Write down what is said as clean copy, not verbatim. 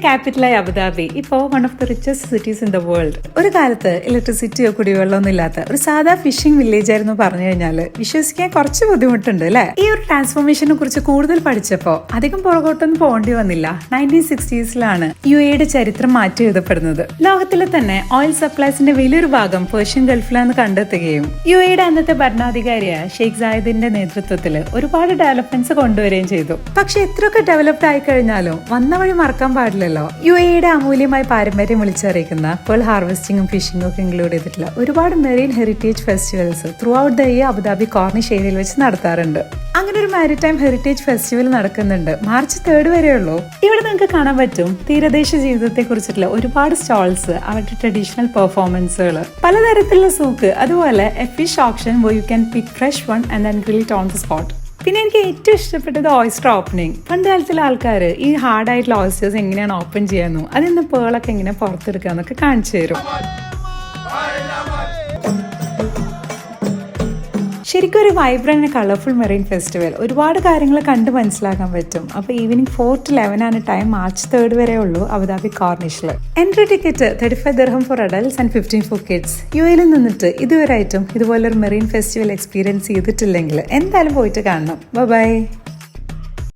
ക്യാപിറ്റലായ Abu Dhabi ഇപ്പോൾ one of the richest cities in the world. ഒരു കാലത്ത് ഇലക്ട്രിസിറ്റിയോ കുടിവെള്ളമൊന്നും ഇല്ലാത്ത ഒരു സാധാ ഫിഷിംഗ് വില്ലേജ് ആയിരുന്നു പറഞ്ഞു കഴിഞ്ഞാൽ വിശ്വസിക്കാൻ കുറച്ച് ബുദ്ധിമുട്ടുണ്ട് അല്ലെ. ഈ ഒരു ട്രാൻസ്ഫോർമേഷനെ കുറിച്ച് കൂടുതൽ പഠിച്ചപ്പോൾ അധികം പുറകോട്ടൊന്നും പോകേണ്ടി വന്നില്ല. 1960s UAEയുടെ ചരിത്രം മാറ്റി എഴുതപ്പെടുന്നത്. ലോകത്തിലെ തന്നെ ഓയിൽ സപ്ലൈസിന്റെ വലിയൊരു ഭാഗം പേർഷ്യൻ ഗൾഫിലാണെന്ന് കണ്ടെത്തുകയും UAEയുടെ അന്നത്തെ ഭരണാധികാരിയായ ഷെയ്ഖ് സായിദിന്റെ നേതൃത്വത്തിൽ ഒരുപാട് ഡെവലപ്മെന്റ്സ് കൊണ്ടുവരികയും ചെയ്തു. പക്ഷെ എത്രയൊക്കെ ഡെവലപ്ഡ് ആയി കഴിഞ്ഞാലും വന്ന വഴി മറക്കാൻ പാടില്ലല്ലോ. UAEയുടെ അമൂല്യമായ പാരമ്പര്യം വിളിച്ചറിയിക്കുന്ന പേൾ ഹാർവെസ്റ്റിംഗും ഫിഷിംഗും ഒക്കെ ഇൻക്ലൂഡ് ചെയ്തിട്ടുള്ള ഒരുപാട് marine heritage festivals throughout the year Abu Dhabi Corniche ഏരിയയിൽ വെച്ച് നടത്താറുണ്ട്. അങ്ങനെ ഒരു മാരിടൈം ഹെറിറ്റേജ് ഫെസ്റ്റിവൽ നടക്കുന്നുണ്ട്. മാർച്ച് 3 വരെയുള്ളൂ. ഇവിടെ നിങ്ങൾക്ക് കാണാൻ പറ്റും തീരദേശ ജീവിതത്തെ കുറിച്ചിട്ടുള്ള ഒരുപാട് സ്റ്റോൾസ്, അവരുടെ ട്രഡീഷണൽ പെർഫോമൻസുകൾ, പലതരത്തിലുള്ള സൂക്ക്, അതുപോലെ എ ഫിഷ് ഓപ്ഷൻ വോ you can pick fresh one and then grill it on the spot. പിന്നെ എനിക്ക് ഏറ്റവും ഇഷ്ടപ്പെട്ടത് ഓയിസ്റ്റർ ഓപ്പണിംഗ്. പണ്ട് കാലത്തിലെ ആൾക്കാർ ഈ ഹാർഡായിട്ടുള്ള ഓയിസ്റ്റേഴ്സ് എങ്ങനെയാണ് ഓപ്പൺ ചെയ്യാമെന്നും അതിന്ന് പേളൊക്കെ എങ്ങനെ പുറത്തെടുക്കുക എന്നൊക്കെ കാണിച്ചു തരും. ശരിക്കും ഒരു വൈബ്രന്റ് കളർഫുൾ മെറീൻ ഫെസ്റ്റിവൽ. ഒരുപാട് കാര്യങ്ങൾ കണ്ട് മനസ്സിലാക്കാൻ പറ്റും. അപ്പോൾ ഈവനിങ് 4 to 11 ആണ് ടൈം. മാർച്ച് 3 വരെ ഉള്ളൂ അബുദാബി കോർണിഷിൽ. Entry ticket 35 dirham for adults and 15 for kids. UAEയിൽ നിന്നിട്ട് ഇതുവരെയായിട്ടും ഇതുപോലൊരു മെറീൻ ഫെസ്റ്റിവൽ എക്സ്പീരിയൻസ് ചെയ്തിട്ടില്ലെങ്കിൽ എന്തായാലും പോയിട്ട് കാണണം. ബൈ.